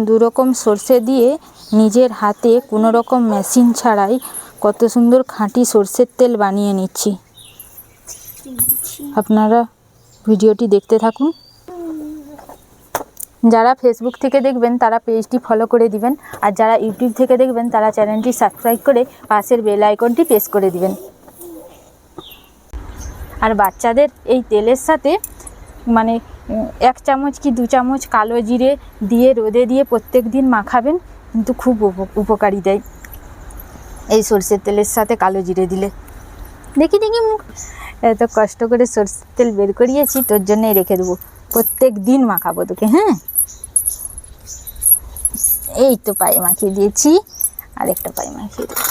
দু রকম সর্ষে দিয়ে নিজের হাতে কোনো রকম মেশিন ছাড়াই কত সুন্দর খাঁটি সর্ষের তেল বানিয়ে নিচ্ছি। আপনারা ভিডিওটি দেখতে থাকুন। যারা ফেসবুক থেকে দেখবেন তারা পেজটি ফলো করে দিবেন, আর যারা ইউটিউব থেকে দেখবেন তারা চ্যানেলটি সাবস্ক্রাইব করে পাশের বেল আইকনটি প্রেস করে দিবেন। আর বাচ্চাদের এই তেলের সাথে মানে 1 চামচ কি 2 চামচ কালো জিরে দিয়ে রোদে দিয়ে প্রত্যেক দিন মাখাবেন, কিন্তু খুব উপকারী দেয় এই সরষের তেলের সাথে কালো জিরে দিলে। দেখি মুখ এত কষ্ট করে সরষের তেল বের করিয়েছি, তোর জন্যই রেখে দেবো, প্রত্যেক দিন মাখাবো তোকে। হ্যাঁ, এই তো পায়ে মাখিয়ে দিয়েছি, আরেকটা পায়ে মাখিয়ে দেবো।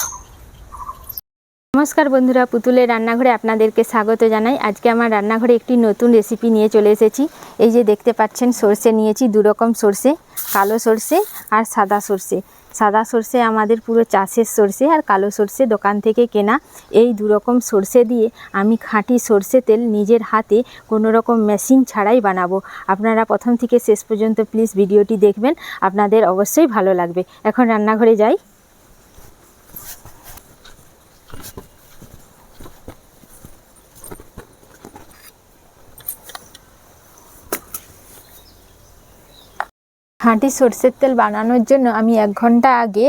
নমস্কার বন্ধুরা, পুতুলের রান্নাঘরে আপনাদেরকে স্বাগত জানাই। আজকে আমার রান্নাঘরে একটি নতুন রেসিপি নিয়ে চলে এসেছি। এই যে দেখতে পাচ্ছেন সরষে নিয়েছি, 2 রকম সরষে, কালো সরষে আর সাদা সরষে। সাদা সরষে আমাদের পুরো চাষের সরষে, আর কালো সরষে দোকান থেকে কেনা। এই 2 রকম সরষে দিয়ে আমি খাঁটি সরষে তেল নিজের হাতে কোনো রকম মেশিন ছাড়াই বানাবো। আপনারা প্রথম থেকে শেষ পর্যন্ত প্লিজ ভিডিওটি দেখবেন, আপনাদের অবশ্যই ভালো লাগবে। এখন রান্নাঘরে যাই। খাঁটি সরষের তেল বানানোর জন্য আমি 1 ঘন্টা আগে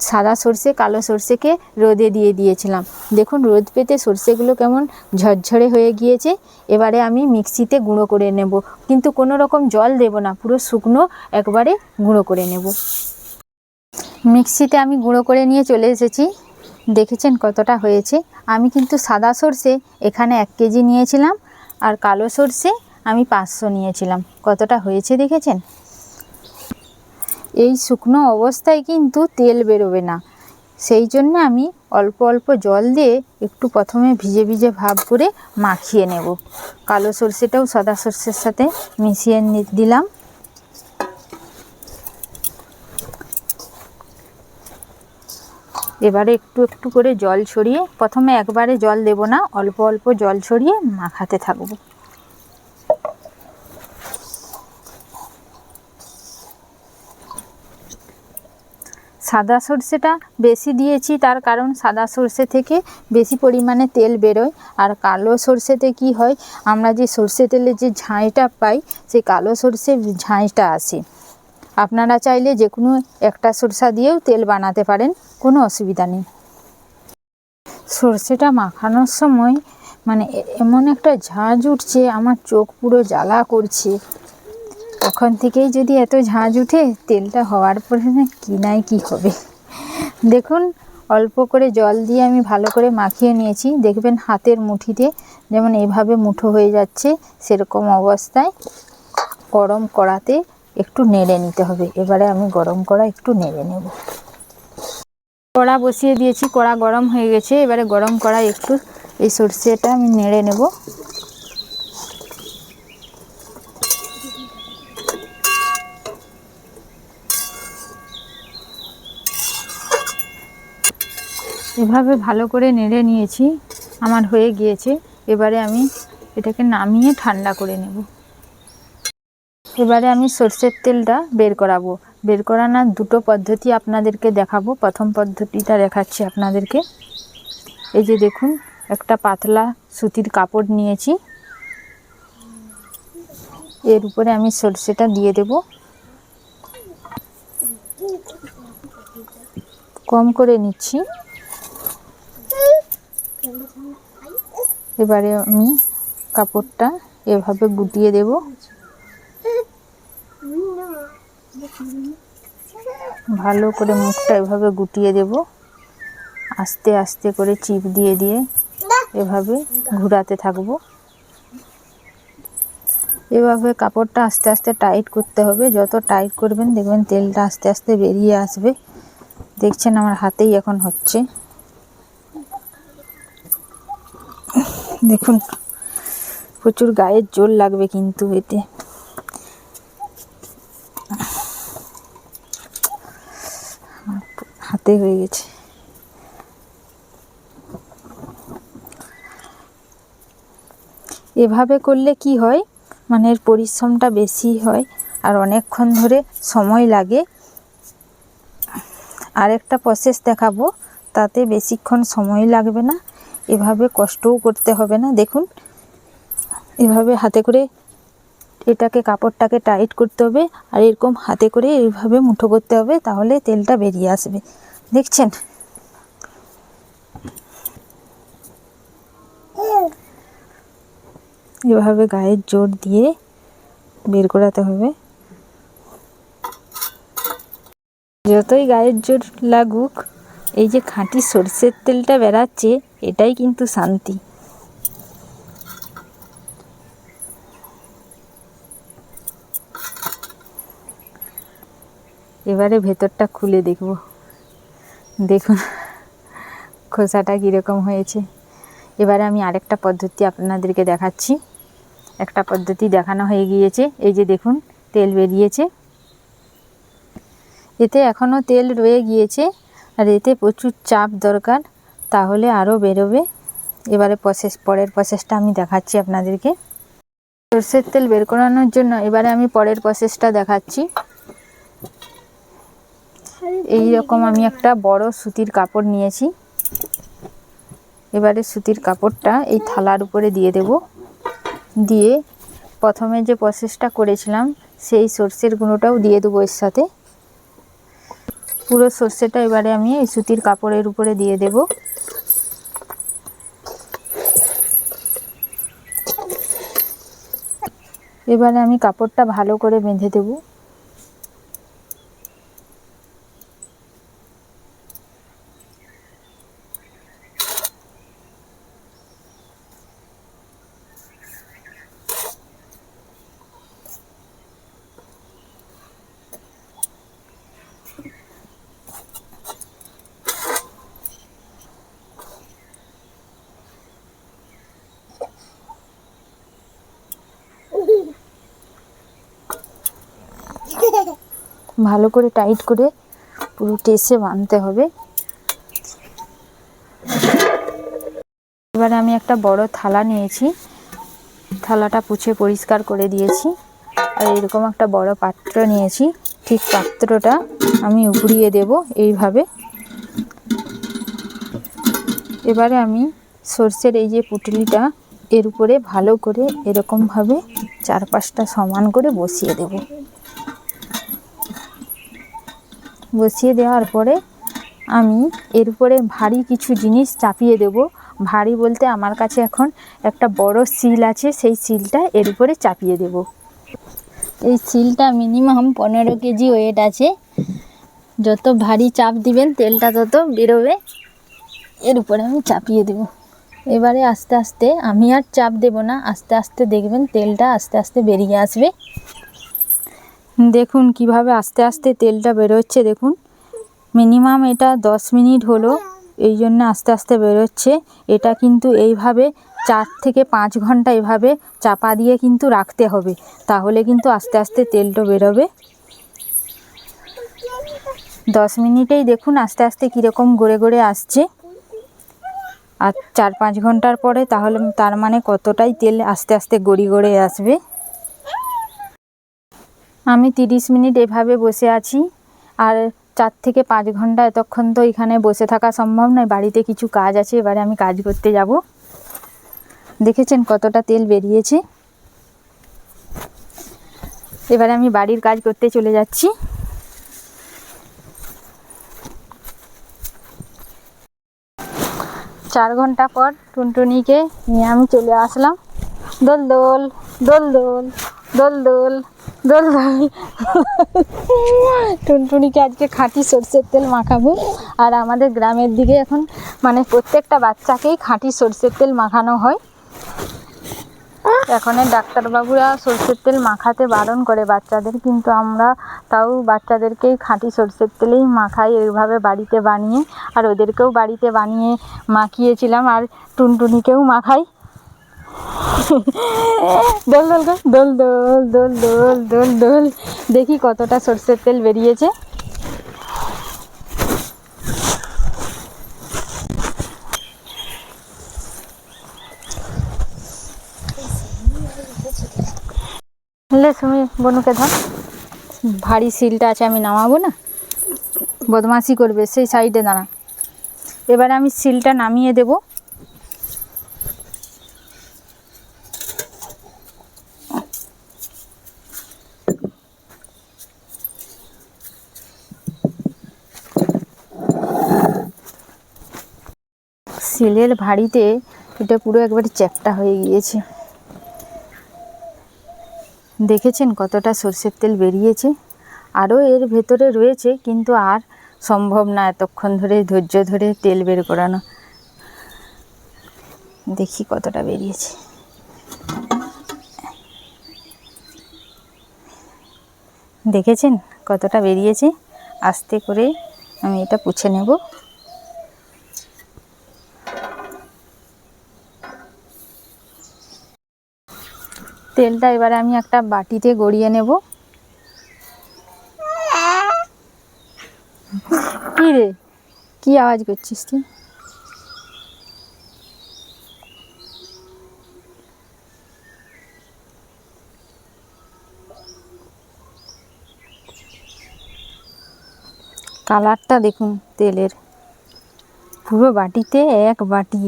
সাদা সরষে কালো সরষেকে রোদে দিয়ে দিয়েছিলাম। দেখুন রোদ পেতে সরষেগুলো কেমন ঝরঝরে হয়ে গিয়েছে। এবারে আমি মিক্সিতে গুঁড়ো করে নেব, কিন্তু কোনো রকম জল দেব না, পুরো শুকনো একবারে গুঁড়ো করে নেব। মিক্সিতে আমি গুঁড়ো করে নিয়ে চলে এসেছি। দেখেছেন কতটা হয়েছে। আমি কিন্তু সাদা সরষে এখানে 1 কেজি নিয়েছিলাম, আর কালো সরষে আমি 500 নিয়েছিলাম। কতটা হয়েছে দেখেছেন। এই শুকনো অবস্থায় কিন্তু তেল বেরোবে না, সেই জন্য আমি অল্প অল্প জল দিয়ে একটু প্রথমে ভিজে ভিজে ভাব করে মাখিয়ে নেব। কালো সরষেটাও সাদা সরষের সাথে মিশিয়ে দিলাম। এবারে একটু একটু করে জল ছড়িয়ে, প্রথমে একবারে জল দেব না, অল্প অল্প জল ছড়িয়ে মাখাতে থাকবো। সাদা সরষেটা বেশি দিয়েছি, তার কারণ সাদা সরষে থেকে বেশি পরিমাণে তেল বেরোয়। আর কালো সরষেতে কি হয়, আমরা যে সরষে তেলের যে ঝাঁইটা পাই, সেই কালো সরষের ঝাঁইটা আসে। আপনারা চাইলে যে কোনো একটা সরষা দিয়েও তেল বানাতে পারেন, কোনো অসুবিধা নেই। সরষেটা মাখানোর সময় মানে এমন একটা ঝাঁঝ উঠছে, আমার চোখ পুরো জ্বালা করছে। এখন থেকেই যদি এত ঝাঁঝ উঠে, তেলটা হওয়ার পরে না কি হবে। দেখুন অল্প করে জল দিয়ে আমি ভালো করে মাখিয়ে নিয়েছি। দেখবেন হাতের মুঠিতে যেমন এইভাবে মুঠো হয়ে যাচ্ছে, সেরকম অবস্থায় গরম কড়াতে একটু নেড়ে নিতে হবে। এবারে আমি গরম কড়া একটু নেড়ে নেব। কড়া বসিয়ে দিয়েছি, কড়া গরম হয়ে গেছে। এবারে গরম কড়ায় একটু এই সরষেটা আমি নেড়ে নেব। এভাবে ভালো করে নেড়ে নিয়েছি, আমার হয়ে গিয়েছে। এবারে আমি এটাকে নামিয়ে ঠান্ডা করে নেব। এবারে আমি সরষের তেলটা বের করাবো। বের করানোর 2টো পদ্ধতি আপনাদেরকে দেখাবো। প্রথম পদ্ধতিটা দেখাচ্ছি আপনাদেরকে। এই যে দেখুন, একটা পাতলা সুতির কাপড় নিয়েছি, এর উপরে আমি সরষেটা দিয়ে দেব। কম করে নিচ্ছি। এবারে আমি কাপড়টা এভাবে গুটিয়ে দেব। ভালো করে মুখটা এভাবে গুটিয়ে দেব। আস্তে আস্তে করে চিপ দিয়ে দিয়ে এভাবে ঘোরাতে থাকবো। এভাবে কাপড়টা আস্তে আস্তে টাইট করতে হবে। যত টাইট করবেন দেখবেন তেলটা আস্তে আস্তে বেরিয়ে আসবে। দেখছেন আমার হাতেই এখন হচ্ছে। দেখুন প্রচুর গায়ের জোর লাগবে কিন্তু এতে। হাতে হয়ে গেছে। এভাবে করলে কি হয়, মানে এর পরিশ্রমটা বেশি হয়, আর অনেকক্ষণ ধরে সময় লাগে। আরেকটা প্রসেস দেখাবো, তাতে বেশিক্ষণ সময় লাগবে না, এভাবে কষ্টও করতে হবে না। দেখুন, এভাবে হাতে করে এটাকে কাপড়টাকে টাইট করতে হবে, আর এরকম হাতে করে এইভাবে মুঠো করতে হবে, তাহলে তেলটা বেরিয়ে আসবে। দেখছেন? এভাবে গায়ের জোর দিয়ে বের করাতে হবে। যতই গায়ের জোর লাগুক, এই যে খাঁটি সরষের তেলটা বেরাচ্ছে, এটাই কিন্তু শান্তি। এবারে ভেতরটা খুলে দেখব। দেখুন খোসাটা কীরকম হয়েছে। এবারে আমি আরেকটা পদ্ধতি আপনাদেরকে দেখাচ্ছি। একটা পদ্ধতি দেখানো হয়ে গিয়েছে, এই যে দেখুন তেল বেরিয়েছে। এতে এখনও তেল রয়ে গিয়েছে, আর এতে প্রচুর চাপ দরকার, তাহলে আরও বেরোবে। এবারে পরের প্রসেসটা আমি দেখাচ্ছি আপনাদেরকে। সরষের তেল বের করানোর জন্য এবারে আমি পরের প্রসেসটা দেখাচ্ছি। এই রকম আমি একটা বড় সুতির কাপড় নিয়েছি। এবারে সুতির কাপড়টা এই থালার উপরে দিয়ে দেব। দিয়ে প্রথমে যে প্রসেসটা করেছিলাম সেই সরষের গুঁড়োটাও দিয়ে দেবো এর সাথে। পুরো সরষেটা এবারে আমি এই সুতির কাপড়ের উপরে দিয়ে দেব। এবারে আমি কাপড়টা ভালো করে বেঁধে দেব। ভালো করে টাইট করে পুরো টেসে বাঁধতে হবে। এবারে আমি একটা বড় থালা নিয়েছি, থালাটা পুছে পরিষ্কার করে দিয়েছি। আর এরকম একটা বড় পাত্র নিয়েছি, ঠিক পাত্রটা আমি উপড়িয়ে দেব এইভাবে। এবারে আমি সরষের এই যে পুঁটলিটা এর উপরে ভালো করে এরকমভাবে চারপাশটা সমান করে বসিয়ে দেব। বসিয়ে দেওয়ার পরে আমি এর উপরে ভারী কিছু জিনিস চাপিয়ে দেব। ভারী বলতে আমার কাছে এখন একটা বড় শিল আছে, সেই শিলটা এর উপরে চাপিয়ে দেব। এই শিলটা মিনিমাম 15 কেজি ওয়েট আছে। যত ভারী চাপ দিবেন তেলটা তত বেরোবে। এর উপরে আমি চাপিয়ে দেব। এবারে আস্তে আস্তে, আমি আর চাপ দেব না, আস্তে আস্তে দেখবেন তেলটা আস্তে আস্তে বেরিয়ে আসবে। দেখুন কিভাবে আস্তে আস্তে তেলটা বেরোচ্ছে। দেখুন মিনিমাম এটা 10 মিনিট হলো, এই জন্য আস্তে আস্তে বেরোচ্ছে। এটা কিন্তু এইভাবে 4 থেকে 5 ঘন্টা এভাবে চাপা দিয়ে কিন্তু রাখতে হবে, তাহলে কিন্তু আস্তে আস্তে তেলটা বেরোবে। 10 মিনিটেই দেখুন আস্তে আস্তে কীরকম গড়ে গড়ে আসছে। আর 4-5 ঘন্টার পরে তাহলে তার মানে কতটাই তেল আস্তে আস্তে গড়ি গড়ে আসবে। আমি 30 মিনিট এভাবে বসে আছি, আর 4 থেকে 5 ঘন্টা এতক্ষণ তো এখানে বসে থাকা সম্ভব নয়, বাড়িতে কিছু কাজ আছে। এবারে আমি কাজ করতে যাব। দেখেছেন কতটা তেল বেরিয়েছে। এবারে আমি বাড়ির কাজ করতে চলে যাচ্ছি। চার ঘন্টা পর টুনটুনিকে নিয়ে আমি চলে আসলাম। দোল দোল দোল দোল দোল দোল দোল দোল। টুনটুনিকে আজকে খাঁটি সরষের তেল মাখাবো। আর আমাদের গ্রামের দিকে এখন মানে প্রত্যেকটা বাচ্চাকেই খাঁটি সরষের তেল মাখানো হয়। এখনের ডাক্তারবাবুরা সরষের তেল মাখাতে বারণ করে বাচ্চাদের, কিন্তু আমরা তাও বাচ্চাদেরকেই খাঁটি সরষের তেলেই মাখাই এইভাবে বাড়িতে বানিয়ে। আর ওদেরকেও বাড়িতে বানিয়ে মাখিয়েছিলাম, আর টুনটুনিকেও মাখাই। দোল দোল দোল দোল দোল দোল দোল দোল। দেখি কতটা সরষের তেল বেরিয়েছে। ले सुमी बनुके धर। ভারী সিলটা আছে, আমি নামাবো না, বদমাশি করবে, সেই সাইডে দাঁড়া। এবারে আমি সিলটা নামিয়ে দেব। সিলের ভাঁড়িতে এটা পুরো একবারে চ্যাপ্টা হয়ে গিয়েছে। দেখেছেন কতটা সরষের তেল বেরিয়েছে, আরও এর ভেতরে রয়েছে, কিন্তু আর সম্ভব না এতক্ষণ ধরে ধৈর্য ধরে তেল বের করানো। দেখি কতটা বেরিয়েছে। দেখেছেন কতটা বেরিয়েছে। আস্তে করে আমি এটা পুছে নেব। তেলটা এবারে আমি একটা বাটিতে গড়িয়ে নেব। কি রে, কি আওয়াজ করছিস তুই? কালারটা দেখুন তেলের, পুরো বাটিতে এক বাটি।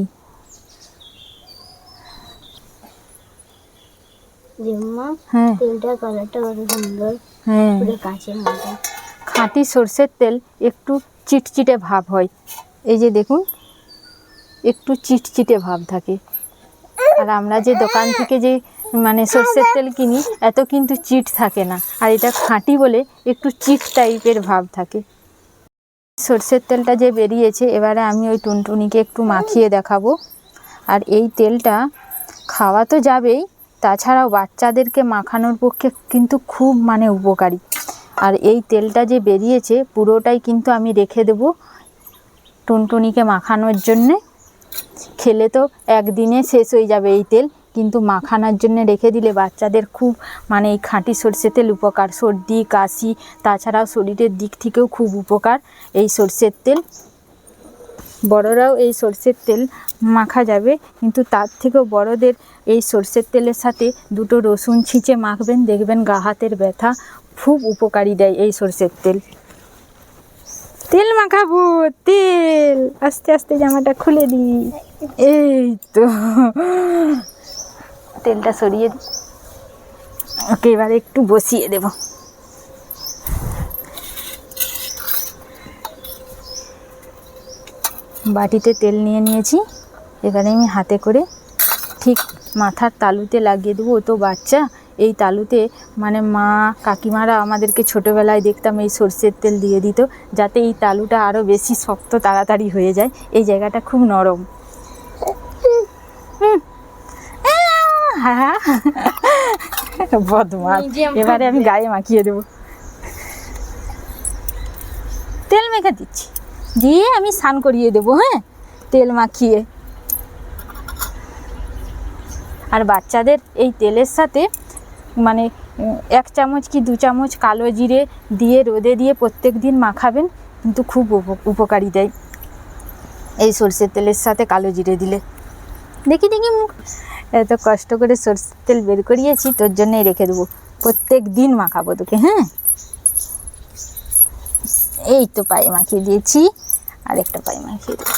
হ্যাঁ, তেলটার কালারটা কত সুন্দর। হ্যাঁ, পুরো কাঁচের মতো। খাঁটি সরষের তেল একটু চিটচিটে ভাব হয়, এই যে দেখুন একটু চিটচিটে ভাব থাকে। আর আমরা যে দোকান থেকে যে মানে সরষের তেল কিনি, এত কিন্তু চিট থাকে না, আর এটা খাঁটি বলে একটু চিট টাইপের ভাব থাকে। সরষের তেলটা যে বেরিয়েছে, এবারে আমি ওই টুনটুনিকে একটু মাখিয়ে দেখাবো। আর এই তেলটা খাওয়া তো যাবেই, তাছাড়াও বাচ্চাদেরকে মাখানোর পক্ষে কিন্তু খুব মানে উপকারী। আর এই তেলটা যে বেরিয়েছে পুরোটাই কিন্তু আমি রেখে দেব টুনটুনিকে মাখানোর জন্যে। খেলে তো একদিনে শেষ হয়ে যাবে এই তেল, কিন্তু মাখানোর জন্য রেখে দিলে বাচ্চাদের খুব মানে এই খাঁটি সরষের তেল উপকার। সর্দি কাশি তাছাড়াও শরীরের দিক থেকেও খুব উপকার এই সরষের তেল। বড়রাও এই সরষের তেল মাখা যাবে, কিন্তু তার থেকেও বড়দের এই সরষের তেলের সাথে দুটো রসুন ছিঁচে মাখবেন, দেখবেন গা হাতের ব্যথা খুব উপকারী দেয় এই সরষের তেল। তেল মাখাবো, তেল। আস্তে আস্তে জামাটা খুলে দিই। এই তো তেলটা সরিয়ে দিই। ওকে এবারে একটু বসিয়ে দেব। বাটিতে তেল নিয়ে নিয়েছি, এবারে আমি হাতে করে ঠিক মাথার তালুতে লাগিয়ে দেবো। ও তো বাচ্চা, এই তালুতে মানে মা কাকিমারা আমাদেরকে ছোটোবেলায় দেখতাম এই সরষের তেল দিয়ে দিত, যাতে এই তালুটা আরও বেশি শক্ত তাড়াতাড়ি হয়ে যায়। এই জায়গাটা খুব নরম। হ্যাঁ, বদমাশ। এবারে আমি গায়ে মাখিয়ে দেবো। তেল মেখে দিচ্ছি, দিয়ে আমি স্নান করিয়ে দেবো। হ্যাঁ, তেল মাখিয়ে। আর বাচ্চাদের এই তেলের সাথে মানে 1 চামচ কি 2 চামচ কালো জিরে দিয়ে রোদে দিয়ে প্রত্যেক দিন মাখাবেন, কিন্তু খুব উপকারী দেয় এই সরষের তেলের সাথে কালো জিরে দিলে। দেখি দেখি মুখ, এত কষ্ট করে সরষের তেল বের করিয়েছি, তোর জন্যই রেখে দেবো, প্রত্যেক দিন মাখাবো তোকে। হ্যাঁ, এই তো পায়ে মাখিয়ে দিয়েছি, আর একটা পায়ে মাখিয়ে দেবো।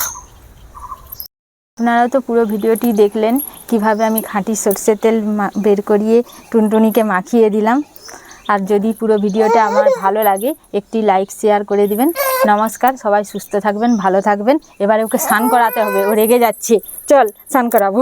আপনারা তো পুরো ভিডিওটি দেখলেন কিভাবে আমি খাঁটি সরষের তেল বের করিয়ে টুনটুনিকে মাখিয়ে দিলাম। আর যদি পুরো ভিডিওটা আমার ভালো লাগে একটি লাইক শেয়ার করে দিবেন। নমস্কার, সবাই সুস্থ থাকবেন, ভালো থাকবেন। এবারে ওকে স্নান করাতে হবে, ও রেগে যাচ্ছে, চল স্নান করাবো।